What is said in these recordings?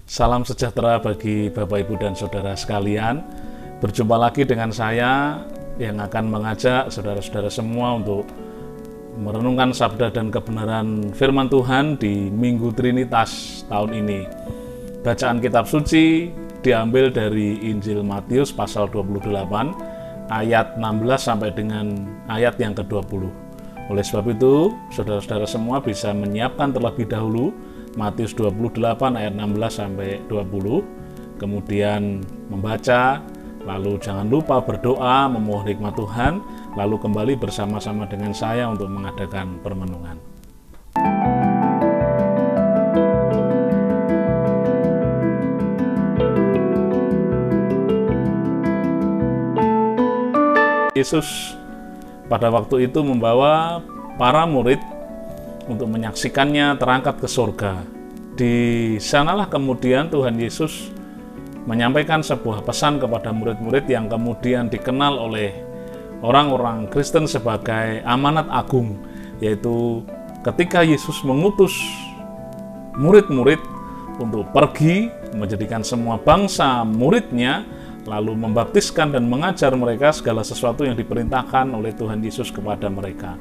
Salam sejahtera bagi Bapak, Ibu, dan Saudara sekalian. Berjumpa lagi dengan saya yang akan mengajak saudara-saudara semua untuk merenungkan sabda dan kebenaran firman Tuhan di Minggu Trinitas tahun ini. Bacaan kitab suci diambil dari Injil Matius pasal 28 ayat 16 sampai dengan ayat yang ke-20. Oleh sebab itu, saudara-saudara semua bisa menyiapkan terlebih dahulu Matius 28 ayat 16 sampai 20, kemudian membaca, lalu jangan lupa berdoa, memohon hikmat Tuhan, lalu kembali bersama-sama dengan saya untuk mengadakan permenungan. Yesus pada waktu itu membawa para murid untuk menyaksikannya terangkat ke surga. Di sanalah kemudian Tuhan Yesus menyampaikan sebuah pesan kepada murid-murid yang kemudian dikenal oleh orang-orang Kristen sebagai amanat agung, yaitu ketika Yesus mengutus murid-murid untuk pergi menjadikan semua bangsa muridnya, lalu membaptiskan dan mengajar mereka segala sesuatu yang diperintahkan oleh Tuhan Yesus kepada mereka.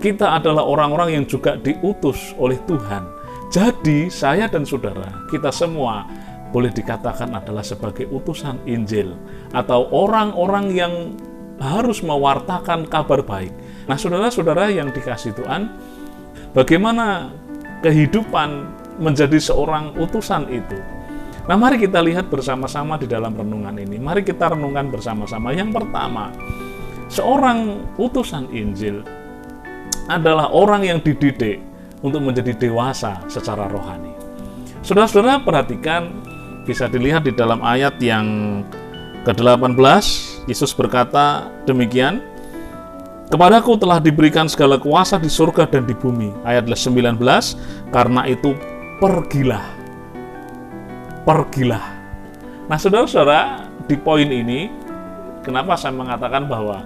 Kita adalah orang-orang yang juga diutus oleh Tuhan. Jadi saya dan saudara, kita semua boleh dikatakan adalah sebagai utusan Injil atau orang-orang yang harus mewartakan kabar baik. Nah, saudara-saudara yang dikasihi Tuhan, bagaimana kehidupan menjadi seorang utusan itu? Nah, mari kita lihat bersama-sama di dalam renungan ini. Mari kita renungkan bersama-sama. Yang pertama, seorang utusan Injil adalah orang yang dididik untuk menjadi dewasa secara rohani. Saudara-saudara perhatikan, bisa dilihat di dalam ayat yang ke-18, Yesus berkata demikian, "Kepadaku telah diberikan segala kuasa di surga dan di bumi." Ayat 19, "Karena itu pergilah." Pergilah. Nah, saudara-saudara, di poin ini, kenapa saya mengatakan bahwa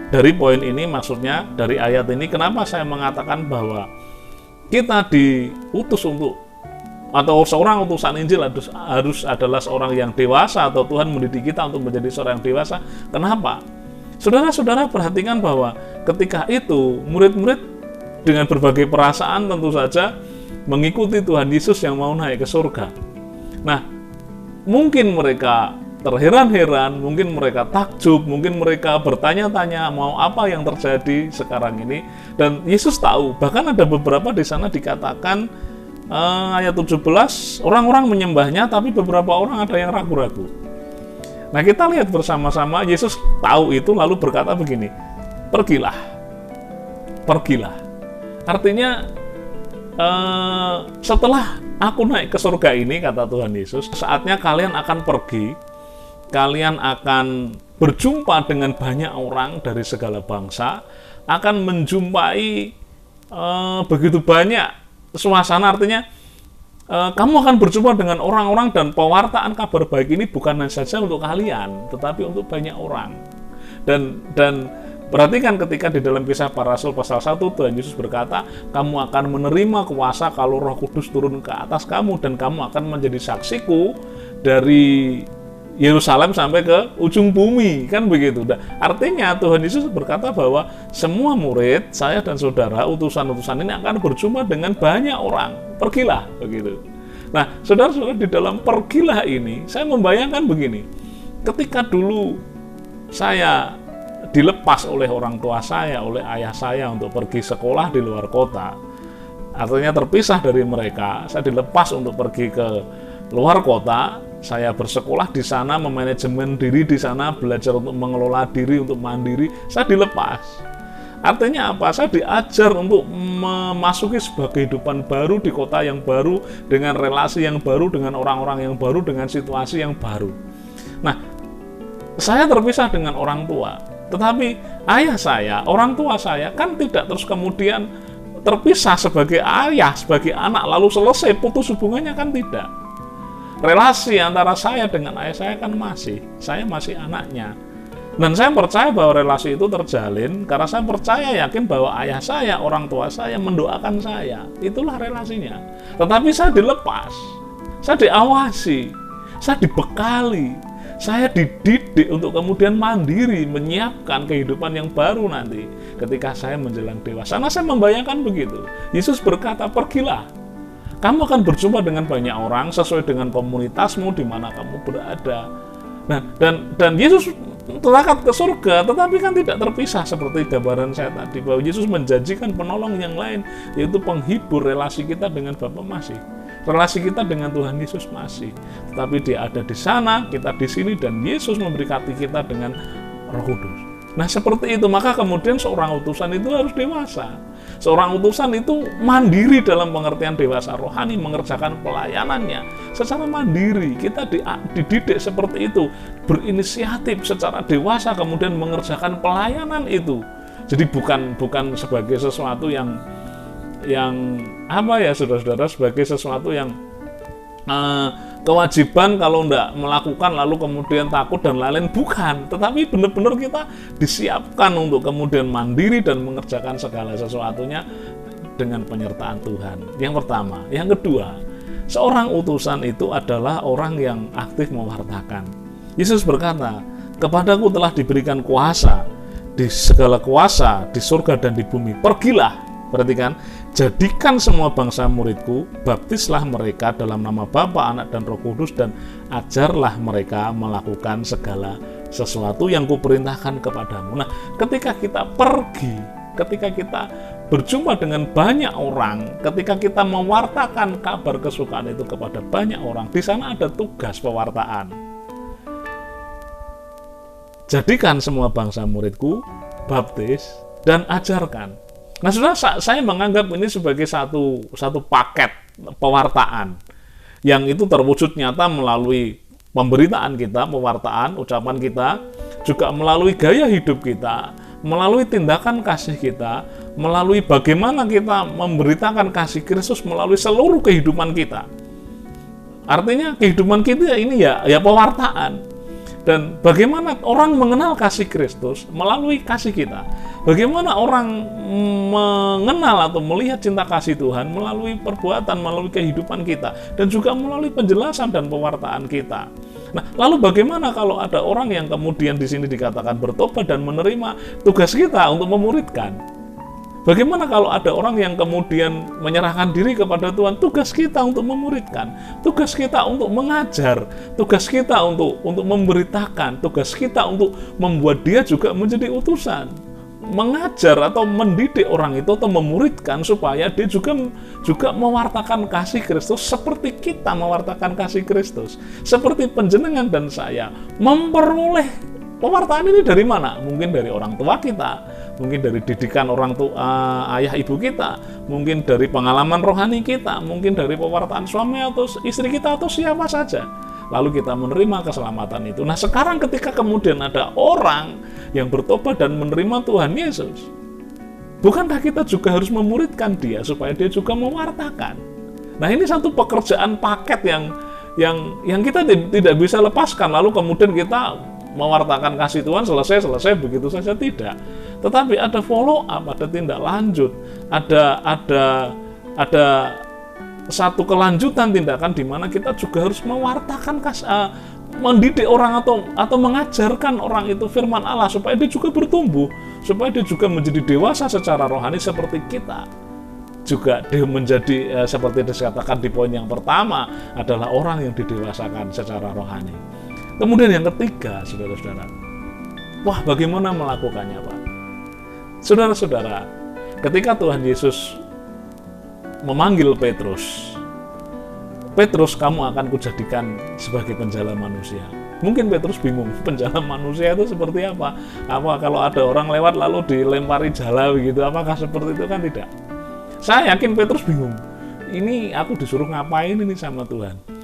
dari poin ini, maksudnya dari ayat ini, kenapa saya mengatakan bahwa kita diutus untuk, atau seorang utusan Injil harus adalah seorang yang dewasa, atau Tuhan mendidik kita untuk menjadi seorang yang dewasa. Kenapa? Saudara-saudara perhatikan bahwa ketika itu murid-murid dengan berbagai perasaan tentu saja mengikuti Tuhan Yesus yang mau naik ke surga. Nah, mungkin mereka terheran-heran, mungkin mereka takjub, mungkin mereka bertanya-tanya mau apa yang terjadi sekarang ini. Dan Yesus tahu, bahkan ada beberapa di sana dikatakan ayat 17, orang-orang menyembahnya tapi beberapa orang ada yang ragu-ragu. Nah, kita lihat bersama-sama, Yesus tahu itu lalu berkata begini, "Pergilah." Pergilah. Artinya setelah aku naik ke surga ini, kata Tuhan Yesus, saatnya kalian akan pergi, kalian akan berjumpa dengan banyak orang dari segala bangsa, akan menjumpai begitu banyak suasana. Artinya kamu akan berjumpa dengan orang-orang, dan pewartaan kabar baik ini bukan hanya saja untuk kalian, tetapi untuk banyak orang. Dan perhatikan ketika di dalam Kisah Para Rasul pasal 1, Tuhan Yesus berkata, "Kamu akan menerima kuasa kalau Roh Kudus turun ke atas kamu, dan kamu akan menjadi saksiku dari Yerusalem sampai ke ujung bumi." Kan begitu. Nah, artinya Tuhan Yesus berkata bahwa semua murid, saya dan saudara, utusan-utusan ini akan berjumpa dengan banyak orang. Pergilah, begitu. Nah, saudara-saudara, di dalam pergilah ini, saya membayangkan begini. Ketika dulu saya dilepas oleh orang tua saya, oleh ayah saya untuk pergi sekolah di luar kota, artinya terpisah dari mereka, saya dilepas untuk pergi ke luar kota. Saya bersekolah di sana, memanajemen diri di sana, belajar untuk mengelola diri, untuk mandiri. Saya dilepas. Artinya apa? Saya diajar untuk memasuki sebuah kehidupan baru di kota yang baru, dengan relasi yang baru, dengan orang-orang yang baru, dengan situasi yang baru. Nah, saya terpisah dengan orang tua. Tetapi ayah saya, orang tua saya, kan tidak terus kemudian terpisah sebagai ayah, sebagai anak, lalu selesai putus hubungannya, kan tidak. Relasi antara saya dengan ayah saya kan saya masih anaknya. Dan saya percaya bahwa relasi itu terjalin karena saya percaya yakin bahwa ayah saya, orang tua saya mendoakan saya. Itulah relasinya. Tetapi saya dilepas. saya diawasi, saya dibekali, saya dididik untuk kemudian mandiri, menyiapkan kehidupan yang baru nanti ketika saya menjelang dewasa. Nah, saya membayangkan begitu. Yesus berkata, pergilah. Kamu akan berjumpa dengan banyak orang sesuai dengan komunitasmu di mana kamu berada. Nah, dan Yesus terangkat ke surga, tetapi kan tidak terpisah seperti gambaran saya tadi, bahwa Yesus menjanjikan penolong yang lain, yaitu penghibur relasi kita dengan Bapa masih, relasi kita dengan Tuhan Yesus masih. Tetapi Dia ada di sana, kita di sini, dan Yesus memberkati kita dengan Roh Kudus. Nah, seperti itu, maka kemudian seorang utusan itu harus dewasa. Seorang utusan itu mandiri dalam pengertian dewasa rohani, mengerjakan pelayanannya secara mandiri. Kita dididik seperti itu, berinisiatif secara dewasa, kemudian mengerjakan pelayanan itu. Jadi bukan sebagai sesuatu yang apa ya, saudara-saudara, sebagai sesuatu yang kewajiban kalau enggak melakukan lalu kemudian takut dan lain-lain, bukan, tetapi benar-benar kita disiapkan untuk kemudian mandiri dan mengerjakan segala sesuatunya dengan penyertaan Tuhan. Yang pertama. Yang kedua, seorang utusan itu adalah orang yang aktif mewartakan. Yesus berkata, kepadaku telah diberikan kuasa, di segala kuasa di surga dan di bumi. Pergilah, perhatikan, jadikan semua bangsa muridku, baptislah mereka dalam nama Bapa, Anak, dan Roh Kudus, dan ajarlah mereka melakukan segala sesuatu yang kuperintahkan kepadamu. Nah, ketika kita pergi, ketika kita berjumpa dengan banyak orang, ketika kita mewartakan kabar kesukaan itu kepada banyak orang, di sana ada tugas pewartaan. Jadikan semua bangsa muridku, baptis, dan ajarkan. Nah, saudara, saya menganggap ini sebagai satu paket pewartaan yang itu terwujud nyata melalui pemberitaan kita, pewartaan, ucapan kita, juga melalui gaya hidup kita, melalui tindakan kasih kita, melalui bagaimana kita memberitakan kasih Kristus melalui seluruh kehidupan kita. Artinya kehidupan kita ini ya pewartaan. Dan bagaimana orang mengenal kasih Kristus melalui kasih kita. Bagaimana orang mengenal atau melihat cinta kasih Tuhan melalui perbuatan, melalui kehidupan kita. Dan juga melalui penjelasan dan pewartaan kita. Nah, lalu bagaimana kalau ada orang yang kemudian di sini dikatakan bertobat dan menerima tugas kita untuk memuridkan? Bagaimana kalau ada orang yang kemudian menyerahkan diri kepada Tuhan? Tugas kita untuk memuridkan, tugas kita untuk mengajar, tugas kita untuk memberitakan, tugas kita untuk membuat dia juga menjadi utusan, mengajar atau mendidik orang itu atau memuridkan supaya dia juga mewartakan kasih Kristus seperti kita mewartakan kasih Kristus. Seperti panjenengan dan saya memperoleh pewartaan ini dari mana? Mungkin dari orang tua kita, mungkin dari didikan orang tua, ayah ibu kita, mungkin dari pengalaman rohani kita, mungkin dari pewartaan suami atau istri kita atau siapa saja. Lalu kita menerima keselamatan itu. Nah, sekarang ketika kemudian ada orang yang bertobat dan menerima Tuhan Yesus, bukankah kita juga harus memuridkan dia supaya dia juga mewartakan? Nah, ini satu pekerjaan paket yang kita tidak bisa lepaskan. Lalu kemudian kita mewartakan kasih Tuhan selesai begitu saja, tidak. Tetapi ada follow up, ada tindak lanjut, ada satu kelanjutan tindakan di mana kita juga harus mewartakan mendidik orang atau mengajarkan orang itu firman Allah supaya dia juga bertumbuh, supaya dia juga menjadi dewasa secara rohani seperti kita. Juga dia menjadi seperti dikatakan di poin yang pertama adalah orang yang didewasakan secara rohani. Kemudian yang ketiga, saudara-saudara, wah, bagaimana melakukannya, Pak? Saudara-saudara, ketika Tuhan Yesus memanggil Petrus, kamu akan kujadikan sebagai penjala manusia. Mungkin Petrus bingung, penjala manusia itu seperti apa? Apa kalau ada orang lewat lalu dilempari jala begitu, apakah seperti itu? Kan tidak. Saya yakin Petrus bingung. Ini aku disuruh ngapain ini sama Tuhan?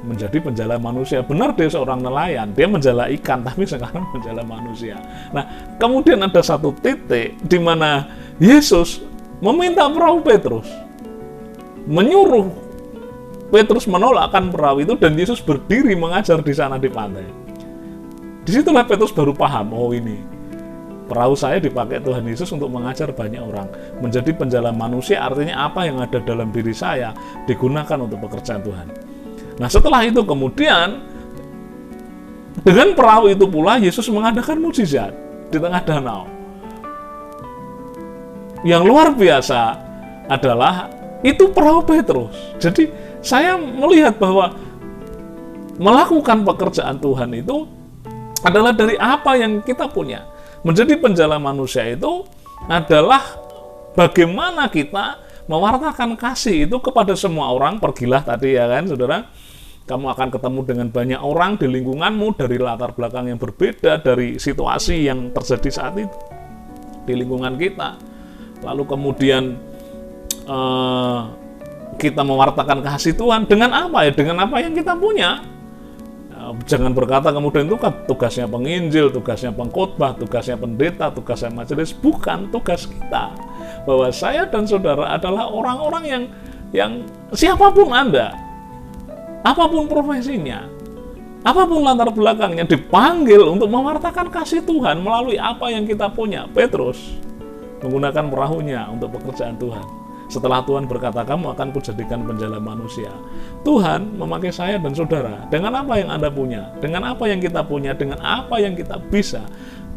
Menjadi penjala manusia. Benar, dia seorang nelayan, dia menjala ikan, tapi sekarang menjala manusia. Nah, kemudian ada satu titik di mana Yesus meminta perahu Petrus, menyuruh Petrus menolakkan perahu itu, dan Yesus berdiri mengajar di sana di pantai. Disitulah Petrus baru paham, oh, ini perahu saya dipakai Tuhan Yesus untuk mengajar banyak orang. Menjadi penjala manusia artinya apa yang ada dalam diri saya digunakan untuk pekerjaan Tuhan. Nah, setelah itu kemudian dengan perahu itu pula Yesus mengadakan mukjizat di tengah danau. Yang luar biasa adalah itu perahu Petrus. Jadi saya melihat bahwa melakukan pekerjaan Tuhan itu adalah dari apa yang kita punya. Menjadi penjala manusia itu adalah bagaimana kita mewartakan kasih itu kepada semua orang. Pergilah tadi ya kan saudara, kamu akan ketemu dengan banyak orang di lingkunganmu dari latar belakang yang berbeda, dari situasi yang terjadi saat itu di lingkungan kita. Lalu kemudian kita mewartakan kasih Tuhan dengan apa ya? Dengan apa yang kita punya. Jangan berkata kemudian itu kan tugasnya penginjil, tugasnya pengkhotbah, tugasnya pendeta, tugasnya majelis. Bukan tugas kita. Bahwa saya dan saudara adalah orang-orang yang siapapun Anda, apapun profesinya, apapun latar belakangnya, dipanggil untuk mewartakan kasih Tuhan melalui apa yang kita punya. Petrus menggunakan perahunya untuk pekerjaan Tuhan. Setelah Tuhan berkata, kamu akan kujadikan penjala manusia. Tuhan memakai saya dan saudara dengan apa yang Anda punya, dengan apa yang kita punya, dengan apa yang kita bisa.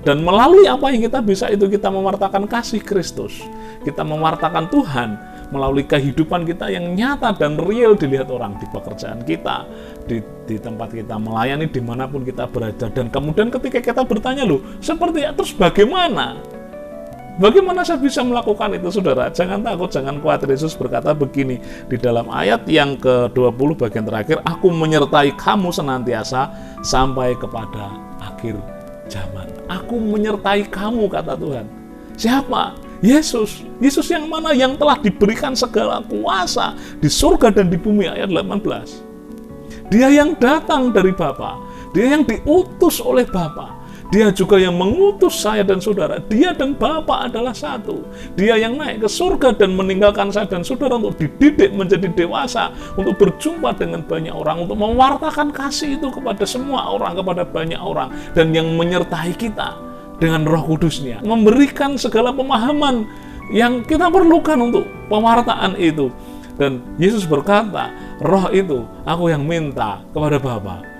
Dan melalui apa yang kita bisa itu kita mewartakan kasih Kristus. Kita mewartakan Tuhan melalui kehidupan kita yang nyata dan real dilihat orang di pekerjaan kita, di tempat kita melayani, dimanapun kita berada. Dan kemudian ketika kita bertanya, loh, seperti terus bagaimana? Bagaimana saya bisa melakukan itu, saudara? Jangan takut, jangan khawatir. Yesus berkata begini di dalam ayat yang ke-20 bagian terakhir, aku menyertai kamu senantiasa sampai kepada akhir zaman. Aku menyertai kamu, kata Tuhan. Siapa? Yesus. Yesus yang mana? Yang telah diberikan segala kuasa di surga dan di bumi, ayat 18. Dia yang datang dari Bapa, dia yang diutus oleh Bapa. Dia juga yang mengutus saya dan saudara. Dia dan Bapa adalah satu. Dia yang naik ke surga dan meninggalkan saya dan saudara untuk dididik menjadi dewasa, untuk berjumpa dengan banyak orang, untuk mewartakan kasih itu kepada semua orang, kepada banyak orang, dan yang menyertai kita dengan Roh Kudus-Nya, memberikan segala pemahaman yang kita perlukan untuk pewartaan itu. Dan Yesus berkata, Roh itu aku yang minta kepada Bapa.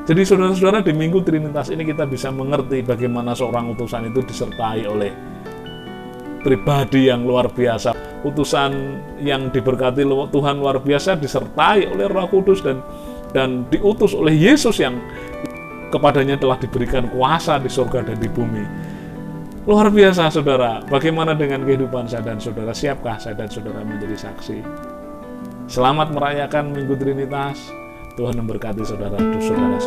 Jadi saudara-saudara, di Minggu Trinitas ini kita bisa mengerti bagaimana seorang utusan itu disertai oleh pribadi yang luar biasa. Utusan yang diberkati Tuhan luar biasa disertai oleh Roh Kudus dan diutus oleh Yesus yang kepadanya telah diberikan kuasa di surga dan di bumi. Luar biasa, saudara. Bagaimana dengan kehidupan saya dan saudara? Siapkah saya dan saudara menjadi saksi? Selamat merayakan Minggu Trinitas. Tuhan memberkati saudara semua.